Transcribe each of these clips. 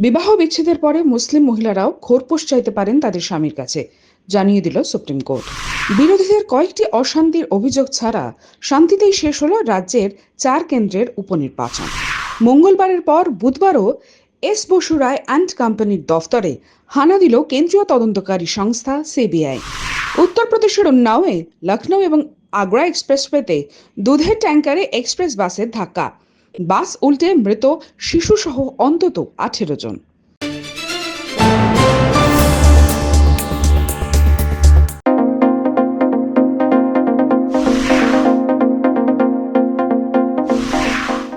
বিবাহ বিচ্ছেদের পরে মুসলিম মহিলারাও খোরপোশ চাইতে পারেন তাদের স্বামীর কাছে, জানিয়ে দিল সুপ্রিম কোর্ট। বিরোধীদের কয়েকটি অশান্তির অভিযোগ ছাড়া শান্তিতেই শেষ হলো রাজ্যের 4 কেন্দ্রের উপনির্বাচন। মঙ্গলবারের পর বুধবারও এস বসু রায় অ্যান্ড কোম্পানির দফতরে হানা দিল কেন্দ্রীয় তদন্তকারী সংস্থা সিবিআই। উত্তরপ্রদেশের উন্নাওয়ে লখনৌ এবং আগ্রা এক্সপ্রেসওয়েতে দুধের ট্যাঙ্কারে এক্সপ্রেস বাসের ধাক্কা, বাস উল্টে মৃত শিশুসহ অন্তত 18 জন।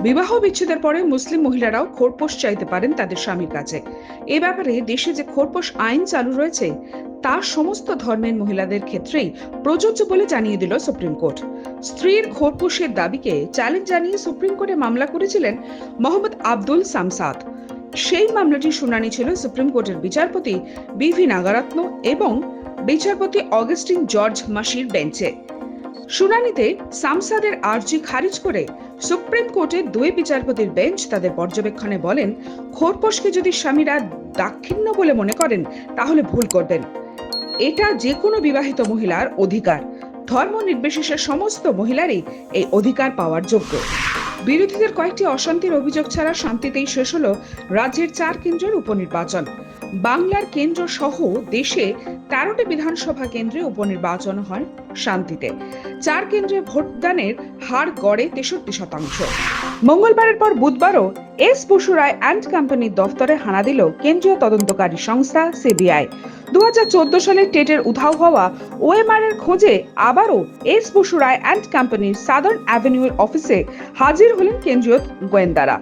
বিবাহ বিচ্ছেদের পরে মুসলিম মহিলারাও খোরপোশ চাইতে পারেন তাদের স্বামীর কাছে। এ ব্যাপারে দেশে যে খোরপোশ আইন চালু রয়েছে তা সমস্ত ধর্মের মহিলাদের ক্ষেত্রেই প্রযোজ্য বলে জানিয়ে দিল সুপ্রিম কোর্ট। স্ত্রীর খোরপোশের দাবিকে চ্যালেঞ্জ জানিয়ে সুপ্রিম কোর্টে মামলা করেছিলেন মোহাম্মদ আব্দুল সামসাদ। সেই মামলাটির শুনানি ছিল সুপ্রিম কোর্টের বিচারপতি বি.ভি. নাগারত্ন এবং বিচারপতি অগাস্টিন জর্জ মাসির বেঞ্চে। শুনানিতে সামসাদের আর্জি খারিজ করে সুপ্রিম কোর্টের 2 বিচারপতির বেঞ্চ তাদের পর্যবেক্ষণে বলেন, খোরপোশকে যদি স্বামীরা দাক্ষিণ্য বলে মনে করেন তাহলে ভুল করবেন। এটা যে কোনো বিবাহিত মহিলার অধিকার। ধর্ম নির্বিশেষে সমস্ত মহিলারই এই অধিকার পাওয়ার যোগ্য। বিরোধীদের কয়েকটি অশান্তির অভিযোগ ছাড়া শান্তিতেই শেষ হলো রাজ্যের 4 কেন্দ্রের উপনির্বাচন। বাংলার কেন্দ্র সহ দেশে 13টি বিধানসভা কেন্দ্রে উপনির্বাচন হয় শান্তিতে। 4 কেন্দ্রে ভোটদানের হার গড়ে 63%। মঙ্গলবারের পর বুধবারও এস বসু রায় অ্যান্ড কোম্পানির দফতরে হানা দিল কেন্দ্রীয় তদন্তকারী সংস্থা সিবিআই। 2014 সালে টেটের উধাও হওয়া ওএমআর এর খোঁজে আবারও এস বসু রায় অ্যান্ড কোম্পানির সাদার্ন অ্যাভিনিউর অফিসে হাজির হলেন কেন্দ্রীয় গোয়েন্দারা।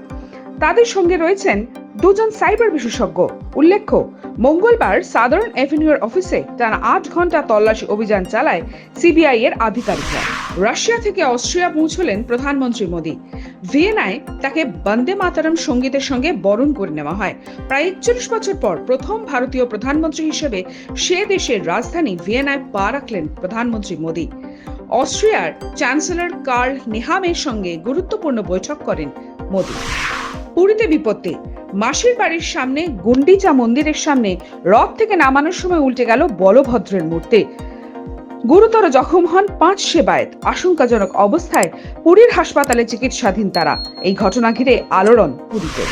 তাদের সঙ্গে রয়েছেন 2 জন সাইবার বিশেষজ্ঞ। উল্লেখ্য, মঙ্গলবার সাদার্ন অ্যাভিনিউর অফিসে টানা 8 ঘন্টা তল্লাশি অভিযান চালায় সিবিআই এর আধিকারিকরা। রাশিয়া থেকে অস্ট্রিয়া পৌঁছলেন প্রধানমন্ত্রী মোদী। ভিয়েনায় তাকে বন্দে মাতরম সঙ্গীতের সঙ্গে বরণ করে নেওয়া হয়। প্রায় 41 বছর পর প্রথম ভারতীয় প্রধানমন্ত্রী হিসেবে সে দেশের রাজধানী ভিয়েনায় পা রাখলেন প্রধানমন্ত্রী মোদী। অস্ট্রিয়ার চ্যান্সেলর কার্ল নেহামের সঙ্গে গুরুত্বপূর্ণ বৈঠক করেন মোদী। পুরীতে বিপত্তি। মাসির বাড়ির সামনে গুন্ডিচা মন্দিরের সামনে রথ থেকে নামানোর সময় উল্টে গেল বলভদ্রের মূর্তি। গুরুতর জখম হন 5 সেবায়েত। আশঙ্কাজনক অবস্থায় পুরীর হাসপাতালে চিকিৎসাধীন তারা। এই ঘটনা ঘিরে আলোড়ন পুরীতে।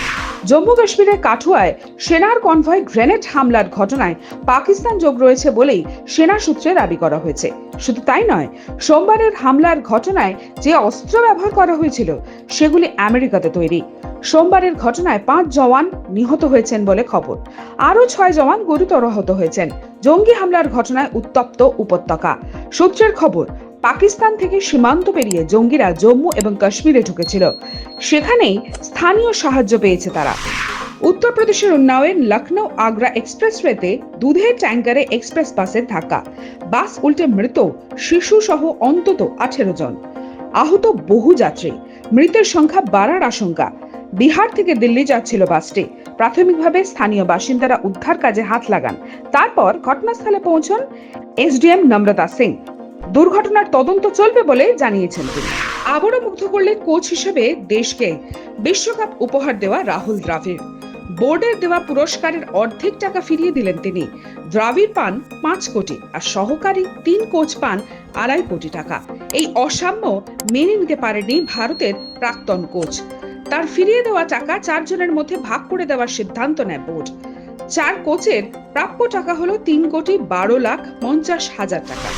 জম্মু কাশ্মীরের কাঠুয়ায় সেনার কনভয় গ্রেনেড হামলার ঘটনায় পাকিস্তান যোগ রয়েছে বলেই সেনা সূত্রে দাবি করা হয়েছে। শুধু তাই নয়, সোমবারের হামলার ঘটনায় যে অস্ত্র ব্যবহার করা হয়েছিল সেগুলি আমেরিকাতে তৈরি। সোমবারের ঘটনায় 5 জওয়ান নিহত হয়েছেন বলে খবর। আরও 6 জওয়ান গুরুতর আহত হয়েছেন। জঙ্গি হামলার ঘটনায় উত্তপ্ত উপত্যকা। সূত্রের খবর, পাকিস্তান থেকে সীমান্ত পেরিয়ে জঙ্গিরা জম্মু এবং কাশ্মীরে ঢুকেছিল। সেখানেই স্থানীয় সাহায্য পেয়েছে তারা। উত্তরপ্রদেশের উন্নাওয়ের লখনৌ আগ্রা এক্সপ্রেসওয়েতে দুধের ট্যাঙ্কারে এক্সপ্রেস বাসের ধাক্কা, বাস উল্টে মৃত শিশু সহ অন্তত 18 জন। আহত বহু যাত্রী। মৃতের সংখ্যা বাড়ার আশঙ্কা। বিহার থেকে দিল্লি যাচ্ছিল বাসটি। প্রাথমিকভাবে স্থানীয় বাসিন্দারা উদ্ধার কাজে হাত লাগান। তারপর ঘটনাস্থলে পৌঁছন এসডিএম নম্রতা সিং। দুর্ঘটনার তদন্ত চলবে বলে জানিয়েছেন তিনি। আবারও মুগ্ধ করলেন কোচ হিসেবে দেশকে। বিশ্বকাপ উপহার দেওয়া রাহুল দ্রাবিড়। বোর্ডের দেওয়া পুরস্কারের অর্ধেক টাকা ফিরিয়ে দিলেন তিনি। দ্রাবিড় পান 5 কোটি আর সহকারী 3 কোচ পান 2.5 কোটি টাকা। এই অসাম্য মেনে নিতে পারেনি ভারতের প্রাক্তন কোচ। তার ফিরিয়ে দেওয়া টাকা 4 জনের মধ্যে ভাগ করে দেওয়ার সিদ্ধান্ত নেয় বোর্ড। 4 কোচের প্রাপ্য টাকা হলো 3 কোটি 12 লাখ 50 হাজার টাকা।